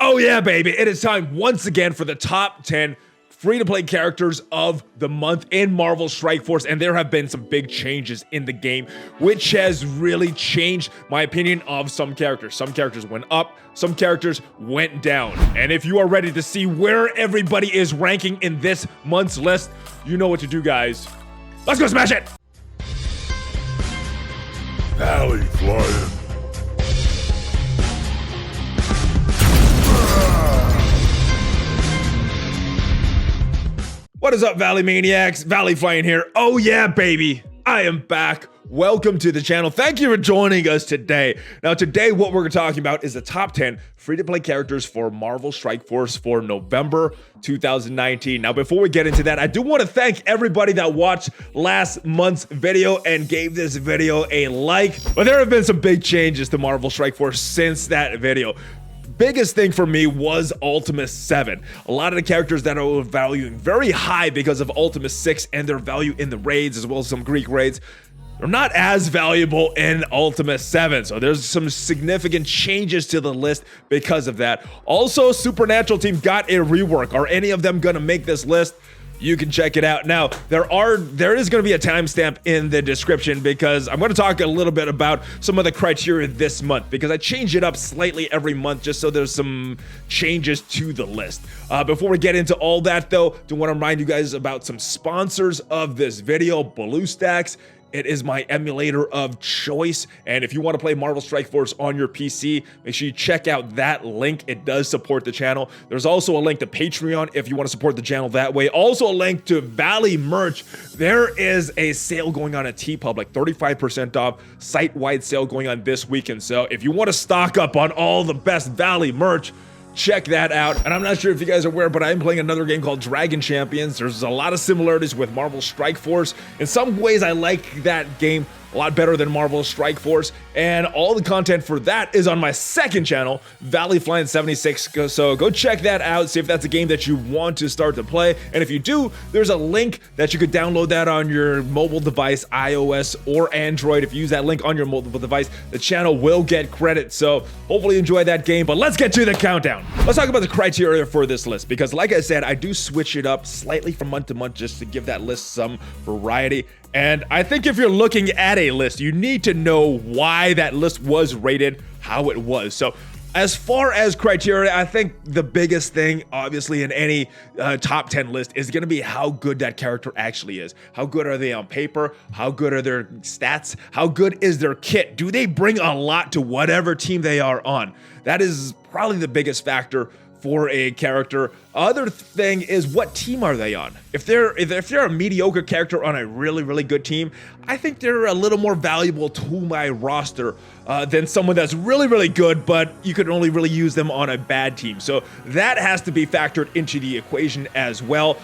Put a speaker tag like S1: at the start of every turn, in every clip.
S1: Oh yeah, baby, it is time once again for the top 10 free-to-play characters of the month in Marvel Strike Force, and there have been some big changes in the game, which has really changed my opinion of some characters. Some characters went up, some characters went down. And if you are ready to see where everybody is ranking in this month's list, you know what to do, guys. Let's go smash it!
S2: ValleyFlyin.
S1: What is up, Valley Maniacs? ValleyFlyin here. Oh yeah, baby. I am back. Welcome to the channel. Thank you for joining us today. Now, today what we're talking about is the top 10 free-to-play characters for Marvel Strike Force for November 2019. Now, before we get into that, I do want to thank everybody that watched last month's video and gave this video a like. But there have been some big changes to Marvel Strike Force since that video. Biggest thing for me was Ultimus 7. A lot of the characters that I was valuing very high because of Ultimus 6 and their value in the raids, as well as some Greek raids, they're not as valuable in Ultimus 7. So there's some significant changes to the list because of that. Also, Supernatural team got a rework. Are any of them gonna make this list? You can check it out. Now, there is going to be a timestamp in the description because I'm going to talk a little bit about some of the criteria this month because I change it up slightly every month just so there's some changes to the list. Before we get into all that though, I want to remind you guys about some sponsors of this video. BlueStacks. It is my emulator of choice, and if you want to play Marvel Strike Force on your PC, make sure you check out that link. It does support the channel. There's also a link to Patreon if you want to support the channel that way. Also a link to Valley merch. There is a sale going on at TeePublic, 35% off, site-wide sale going on this weekend. So if you want to stock up on all the best Valley merch, check that out. And I'm not sure if you guys are aware, but I'm playing another game called Dragon Champions. There's a lot of similarities with Marvel Strike Force. In some ways, I like that game a lot better than Marvel Strike Force, and all the content for that is on my second channel, ValleyFlyin 76. So go check that out, see if that's a game that you want to start to play, and if you do, there's a link that you could download that on your mobile device, iOS or Android. If you use that link on your mobile device, the channel will get credit, so hopefully you enjoy that game. But let's get to the countdown. Let's talk about the criteria for this list, because like I said, I do switch it up slightly from month to month just to give that list some variety. And I think if you're looking at a list, you need to know why that list was rated how it was. So as far as criteria, I think the biggest thing, obviously, in any top 10 list is going to be how good that character actually is. How good are they on paper? How good are their stats? How good is their kit? Do they bring a lot to whatever team they are on? That is probably the biggest factor for a character. Other thing is, what team are they on? If they're a mediocre character on a really good team, I think they're a little more valuable to my roster than someone that's really good, but you could only really use them on a bad team. So that has to be factored into the equation as well.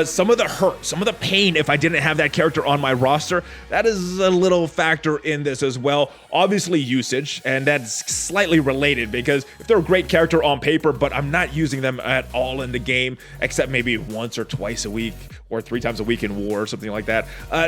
S1: Some of the hurt, some of the pain, if I didn't have that character on my roster, that is a little factor in this as well. Obviously usage, and that's slightly related because if they're a great character on paper, but I'm not using them at all in the game, except maybe once or twice a week or 3 times a week in war or something like that,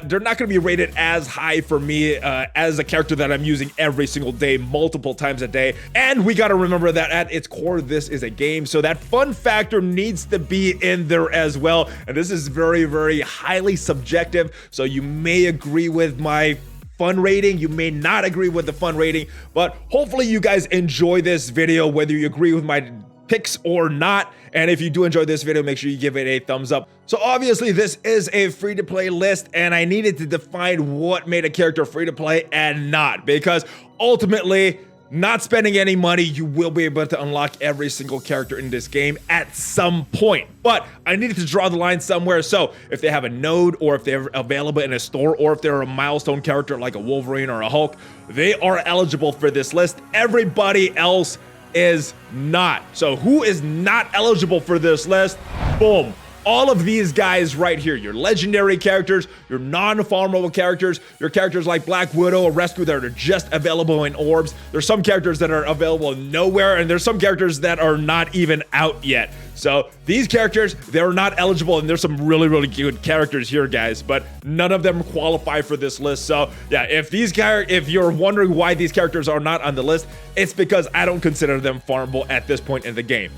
S1: they're not going to be rated as high for me as a character that I'm using every single day, multiple times a day. And we got to remember that at its core, this is a game, so that fun factor needs to be in there as well. And this is very highly subjective, so you may agree with my fun rating, you may not agree with the fun rating, but hopefully you guys enjoy this video, whether you agree with my picks or not. And if you do enjoy this video, make sure you give it a thumbs up. So obviously this is a free-to-play list, and I needed to define what made a character free-to-play and not, because ultimately, not spending any money, you will be able to unlock every single character in this game at some point. But I needed to draw the line somewhere, so if they have a node, or if they're available in a store, or if they're a milestone character like a Wolverine or a Hulk, they are eligible for this list. Everybody else is not. So who is not eligible for this list? Boom. all of these guys right here, your legendary characters, your non-farmable characters, your characters like Black Widow or Rescue that are just available in orbs. There's some characters that are available nowhere, and there's some characters that are not even out yet. So these characters, they're not eligible, and there's some really, really good characters here, guys, but none of them qualify for this list. So yeah, if you're wondering why these characters are not on the list, it's because I don't consider them farmable at this point in the game.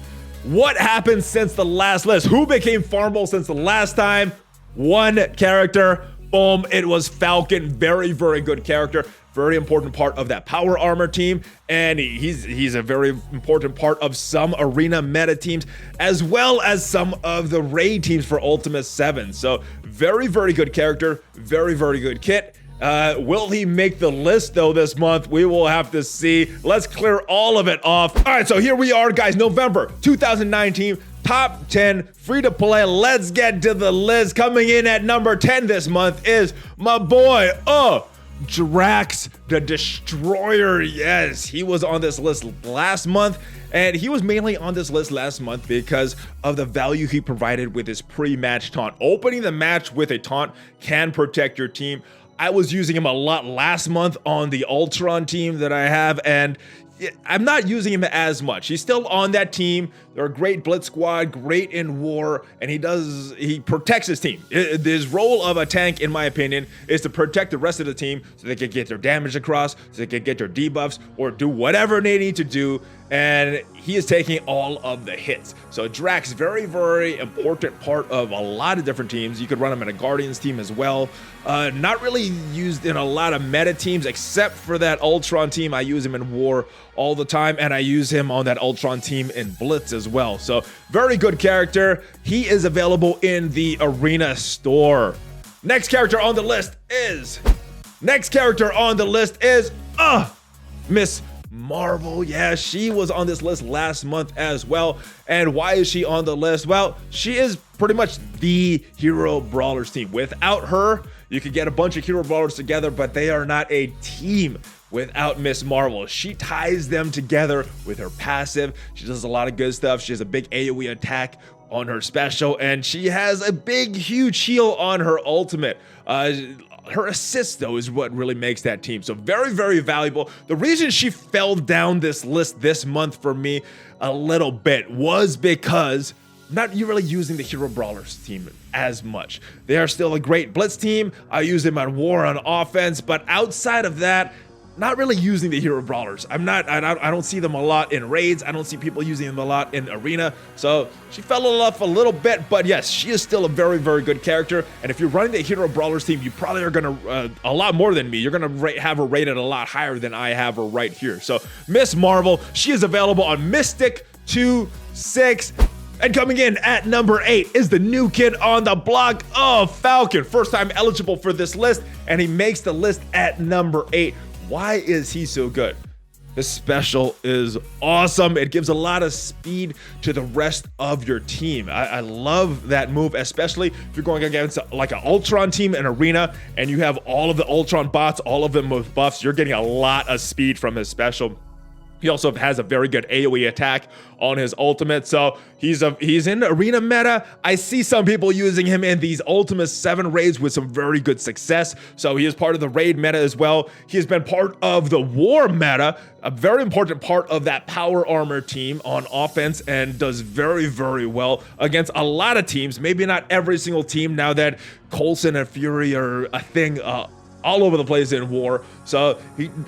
S1: What happened since the last list? Who became farmable since the last time? One character. Boom, it was Falcon. Very, very good character. Very important part of that power armor team, and he's a very important part of some arena meta teams, as well as some of the raid teams for Ultimate 7. So very, very good character, very, very good kit. Will he make the list though this month? We will have to see. Let's clear all of it off. All right, so here we are, guys. November 2019. Top 10 free to play. Let's get to the list. Coming in at number 10 this month is my boy, Drax the Destroyer. Yes, he was on this list last month, and he was mainly on this list last month because of the value he provided with his pre-match taunt. Opening the match with a taunt can protect your team. I was using him a lot last month on the Ultron team that I have, and I'm not using him as much. He's still on that team. They're a great blitz squad, great in war, and he protects his team. His role of a tank, in my opinion, is to protect the rest of the team so they can get their damage across, so they can get their debuffs, or do whatever they need to do, and he is taking all of the hits. So Drax, very, very important part of a lot of different teams. You could run him in a Guardians team as well. Not really used in a lot of meta teams, except for that Ultron team. I use him in war all the time, and I use him on that Ultron team in Blitz as well. So very good character. He is available in the arena store. Next character on the list is Miss Marvel. Yeah, she was on this list last month as well. And why is she on the list? Well, she is pretty much the Hero Brawlers team. Without her, you could get a bunch of Hero Brawlers together, but they are not a team without Miss Marvel. She ties them together with her passive. She does a lot of good stuff. She has a big AoE attack on her special, and she has a big, huge heal on her ultimate. Her assist, though, is what really makes that team. So very, very valuable. The reason she fell down this list this month for me a little bit was because not really using the Hero Brawlers team as much. They are still a great blitz team. I use them on war on offense, but outside of that, not really using the Hero Brawlers. I don't see them a lot in raids. I don't see people using them a lot in arena. So she fell off a little bit, but yes, she is still a very, very good character. And if you're running the Hero Brawlers team, you probably are gonna, a lot more than me. You're gonna have her rated a lot higher than I have her right here. So Miss Marvel, she is available on Mystic 2-6. And coming in at number 8 is the new kid on the block, Falcon. First time eligible for this list, and he makes the list at number 8. Why is he so good? This special is awesome. It gives a lot of speed to the rest of your team. I love that move, especially if you're going against like an Ultron team in arena and you have all of the Ultron bots, all of them with buffs. You're getting a lot of speed from his special. He also has a very good AoE attack on his ultimate, so he's in arena meta. I see some people using him in these Ultimate 7 raids with some very good success, so he is part of the raid meta as well. He has been part of the war meta, a very important part of that power armor team on offense, and does very, very well against a lot of teams. Maybe not every single team now that Coulson and Fury are a thing all over the place in war. So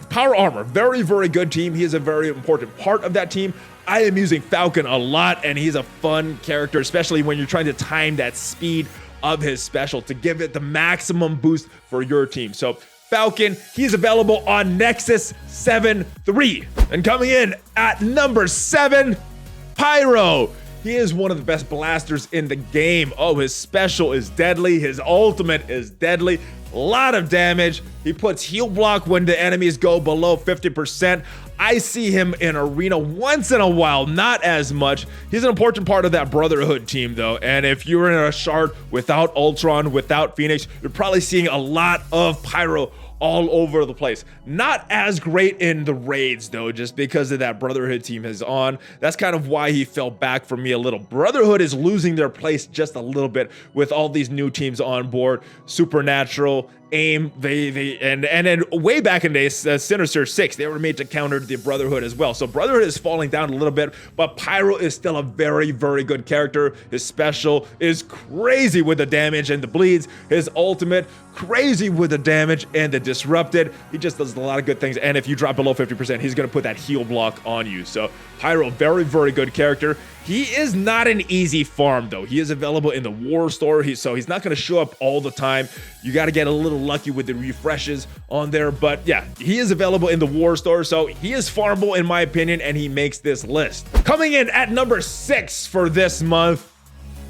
S1: power armor, very, very good team. He is a very important part of that team. I am using Falcon a lot, and he's a fun character, especially when you're trying to time that speed of his special to give it the maximum boost for your team. So Falcon, he's available on Nexus 7-3. And coming in at number 7, Pyro. He is one of the best blasters in the game. Oh, his special is deadly. His ultimate is deadly. lot of damage. He puts heal block when the enemies go below 50%. I see him in arena once in a while, not as much. He's an important part of that Brotherhood team though, and if you're in a shard without Ultron, without Phoenix, you're probably seeing a lot of Pyro all over the place. Not as great in the raids though, just because of that Brotherhood team is on. That's kind of why he fell back for me a little. Brotherhood is losing their place just a little bit with all these new teams on board. Supernatural, AIM, and then way back in the days, Sinister 6, they were made to counter the Brotherhood as well. So Brotherhood is falling down a little bit, but Pyro is still a very, very good character. His special is crazy with the damage and the bleeds. His ultimate, crazy with the damage and the disrupted. He just does a lot of good things, and if you drop below 50%, he's gonna put that heal block on you. So Pyro, very, very good character. He is not an easy farm though. He is available in the war store, so he's not gonna show up all the time. You gotta get a little lucky with the refreshes on there, but yeah, he is available in the war store, so he is farmable in my opinion, and he makes this list. Coming in at number 6 for this month,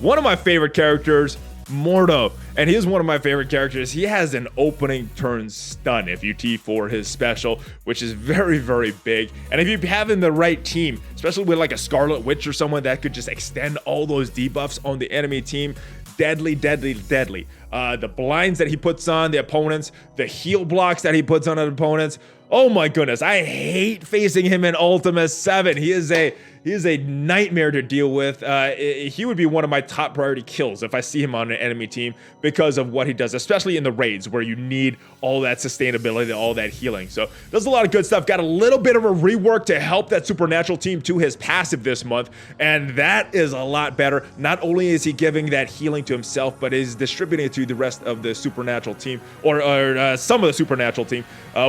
S1: one of my favorite characters, Mordo, and he is one of my favorite characters. He has an opening turn stun if you T4 his special, which is very, very big. And if you have in the right team, especially with like a Scarlet Witch or someone that could just extend all those debuffs on the enemy team, deadly, deadly, deadly. The blinds that he puts on the opponents, the heal blocks that he puts on the opponents. Oh my goodness, I hate facing him in Ultima 7. He is a nightmare to deal with. He would be one of my top priority kills if I see him on an enemy team because of what he does, especially in the raids where you need all that sustainability, all that healing. So does a lot of good stuff. Got a little bit of a rework to help that Supernatural team to his passive this month, and that is a lot better. Not only is he giving that healing to himself, but is distributing it to the rest of the Supernatural team, or some of the Supernatural team,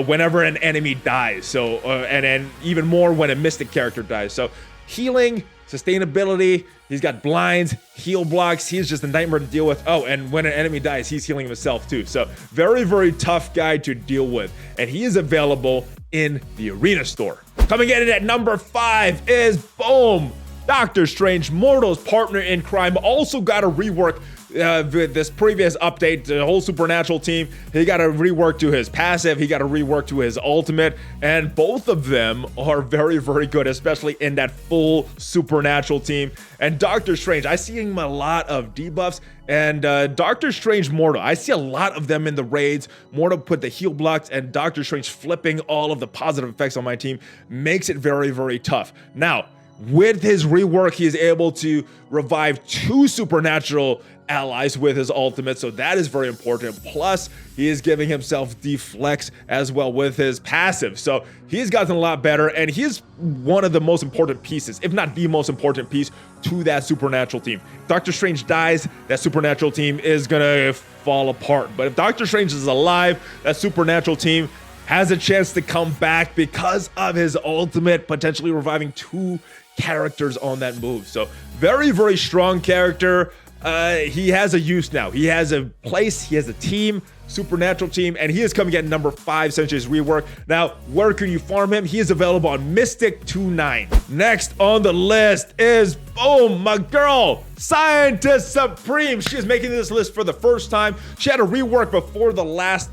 S1: whenever an enemy dies. So and then even more when a Mystic character dies. So healing, sustainability, he's got blinds, heal blocks, he's just a nightmare to deal with. Oh, and when an enemy dies, he's healing himself too. So very, very tough guy to deal with. And he is available in the arena store. Coming in at number 5 is, boom, Doctor Strange, Mortal's partner in crime. Also got a rework with this previous update. The whole Supernatural team, he got a rework to his passive, he got a rework to his ultimate, and both of them are very, very good, especially in that full Supernatural team. And Doctor Strange, I see him a lot of debuffs, and Doctor Strange Mortal, I see a lot of them in the raids. Mortal put the heal blocks, and Doctor Strange flipping all of the positive effects on my team makes it very, very tough. Now, with his rework, he is able to revive 2 Supernatural allies with his ultimate, so that is very important. Plus, he is giving himself deflex as well with his passive, so he's gotten a lot better, and he's one of the most important pieces, if not the most important piece, to that Supernatural team. If Doctor Strange dies, that Supernatural team is gonna fall apart, but if Doctor Strange is alive, that Supernatural team has a chance to come back because of his ultimate, potentially reviving 2 characters on that move. So very, very strong character. He has a use now. He has a place, he has a team, Supernatural team, and he is coming at number 5 since his rework. Now, where can you farm him? He is available on Mystic 2-9. Next on the list is, boom, my girl, Scientist Supreme. She is making this list for the first time. She had a rework before the last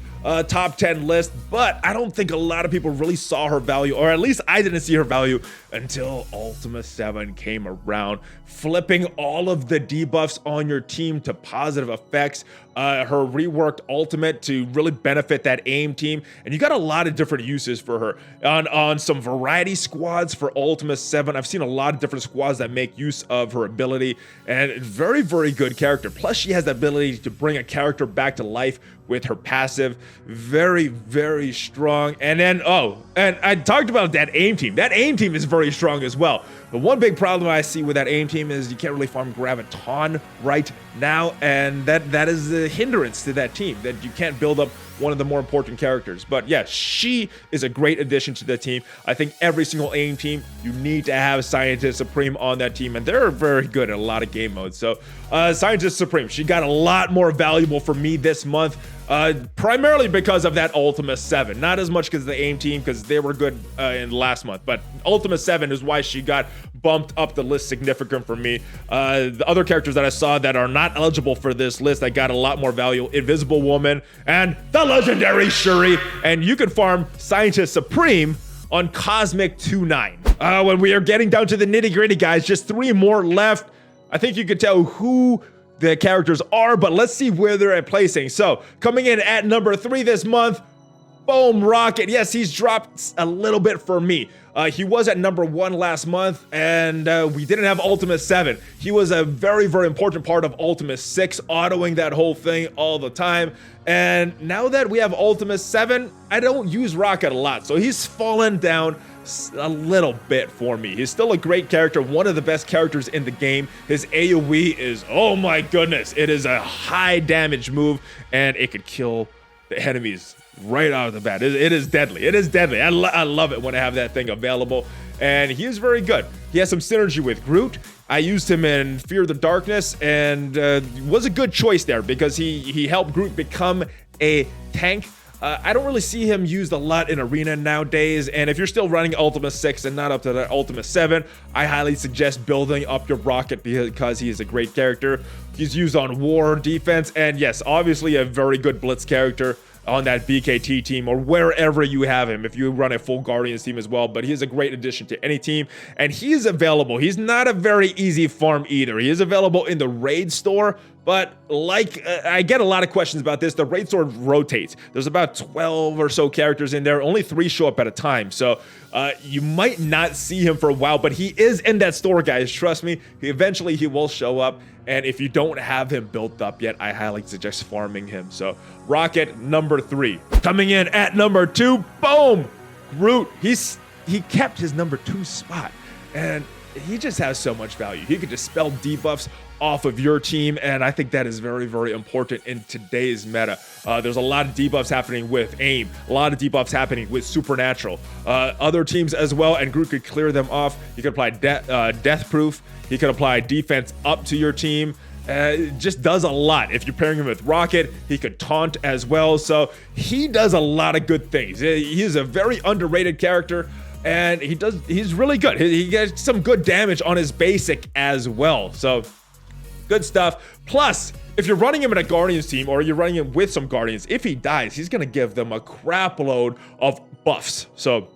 S1: top 10 list, but I don't think a lot of people really saw her value, or at least I didn't see her value until Ultima 7 came around, flipping all of the debuffs on your team to positive effects, her reworked ultimate to really benefit that AIM team, and you got a lot of different uses for her. On some variety squads for Ultima 7, I've seen a lot of different squads that make use of her ability, and very, very good character. Plus, she has the ability to bring a character back to life with her passive. Very, very strong. And then, oh, and I talked about that AIM team. That AIM team is very strong as well. The one big problem I see with that AIM team is you can't really farm Graviton right now, and that is a hindrance to that team, that you can't build up one of the more important characters. But yeah, she is a great addition to the team. I think every single AIM team, you need to have Scientist Supreme on that team, and they're very good at a lot of game modes. So Scientist Supreme, she got a lot more valuable for me this month. primarily because of that Ultima 7. Not as much because the AIM team, because they were good in last month, but Ultima 7 is why she got bumped up the list significant for me. The other characters that I saw that are not eligible for this list that got a lot more value: Invisible Woman and the legendary Shuri. And you can farm Scientist Supreme on Cosmic 29. When we are getting down to the nitty-gritty, guys, just 3 more left. I think you can tell who the characters are, but let's see where they're at placing. So coming in at number 3 this month, boom, Rocket. Yes, he's dropped a little bit for me. He was at number 1 last month, and we didn't have Ultima 7. He was a very, very important part of Ultima 6, autoing that whole thing all the time. And now that we have Ultima 7, I don't use Rocket a lot, so he's fallen down a little bit for me. He's still a great character, one of the best characters in the game. His AoE is, oh my goodness, it is a high damage move, and it could kill the enemies right out of the bat. It is deadly. It is deadly. I love it when I have that thing available, and he is very good. He has some synergy with Groot. I used him in Fear the Darkness, and was a good choice there because he helped Groot become a tank. I don't really see him used a lot in Arena nowadays, and if you're still running Ultima 6 and not up to the Ultima 7, I highly suggest building up your Rocket because he is a great character. He's used on War, Defense, and yes, obviously a very good Blitz character on that BKT team or wherever you have him, if you run a full Guardians team as well. But he is a great addition to any team, and he is available. He's not a very easy farm either. He is available in the raid store, but I get a lot of questions about this. The raid store rotates. There's about 12 or so characters in there. Only 3 show up at a time, so you might not see him for a while, but he is in that store, guys. Trust me, eventually he will show up. And if you don't have him built up yet, I highly suggest farming him. So Rocket, number 3. Coming in at number 2, boom, Groot. He kept his number 2 spot, and he just has so much value. He could dispel debuffs off of your team, and I think that is very, very important in today's meta. There's a lot of debuffs happening with AIM, a lot of debuffs happening with Supernatural, other teams as well, and Groot could clear them off. He could apply Death Proof. He could apply defense up to your team. It just does a lot. If you're pairing him with Rocket, he could taunt as well. So he does a lot of good things. He is a very underrated character, and he's really good. He gets some good damage on his basic as well. So good stuff. Plus, if you're running him in a Guardians team or you're running him with some Guardians, if he dies, he's going to give them a crap load of buffs. So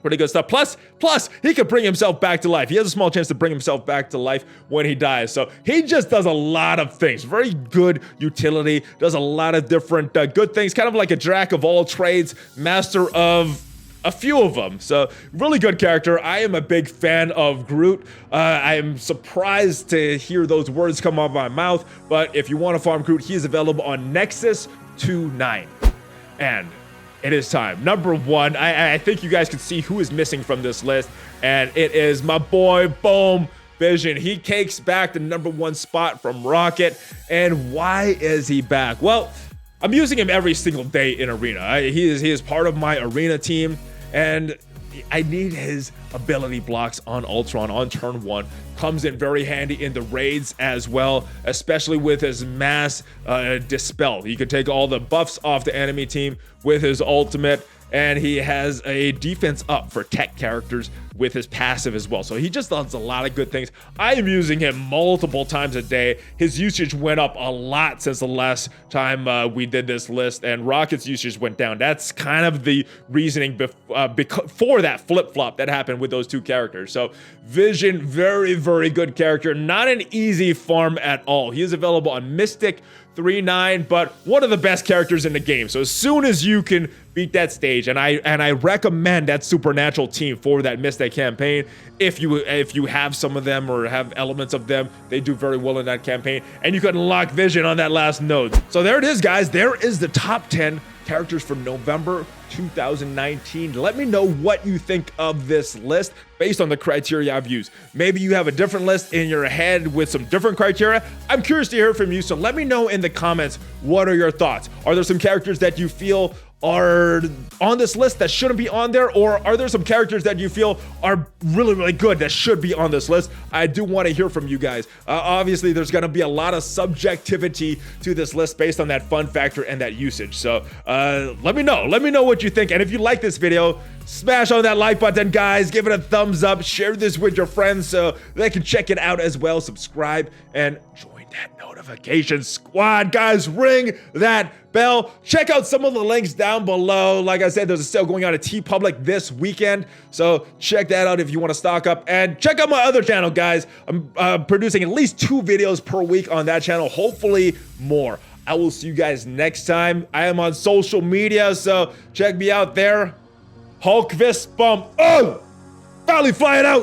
S1: pretty good stuff. Plus, he could bring himself back to life. He has a small chance to bring himself back to life when he dies. So he just does a lot of things. Very good utility. Does a lot of different good things. Kind of like a jack of all trades, master of a few of them. So really good character. I am a big fan of Groot. I am surprised to hear those words come out of my mouth. But if you want to farm Groot, he is available on Nexus 29. And it is time. Number 1, I think you guys can see who is missing from this list, and it is my boy, boom, Vision. He takes back the number 1 spot from Rocket. And why is he back? Well, I'm using him every single day in Arena. He is part of my Arena team, and I need his ability blocks on Ultron on turn 1. Comes in very handy in the raids as well, especially with his mass dispel. He could take all the buffs off the enemy team with his ultimate, and he has a defense up for tech characters with his passive as well. So he just does a lot of good things. I am using him multiple times a day. His usage went up a lot since the last time we did this list, and Rocket's usage went down. That's kind of the reasoning for that flip-flop that happened with those 2 characters. So Vision, very, very good character. Not an easy farm at all. He is available on Mystic 3-9, but one of the best characters in the game. So as soon as you can beat that stage, and I recommend that Supernatural team for that Mystic campaign. If you have some of them or have elements of them, they do very well in that campaign, and you can unlock Vision on that last node. So there it is, guys. There is the top 10 characters for November 2019. Let me know what you think of this list based on the criteria I've used. Maybe you have a different list in your head with some different criteria. I'm curious to hear from you, so let me know in the comments, what are your thoughts? Are there some characters that you feel are on this list that shouldn't be on there, or are there some characters that you feel are really, really good that should be on this list? I do want to hear from you guys. Obviously, there's going to be a lot of subjectivity to this list based on that fun factor and that usage. So let me know. Let me know what you think. And if you like this video, smash on that like button, guys. Give it a thumbs up. Share this with your friends so they can check it out as well. Subscribe and join that notification squad, guys. Ring that bell. Check out some of the links down below. Like I said, there's a sale going on at TeePublic this weekend, so check that out if you want to stock up. And check out my other channel, guys. I'm producing at least 2 videos per week on that channel, hopefully more. I will see you guys next time. I am on social media, so check me out there. Hulk fist bump. Oh, ValleyFlyin out.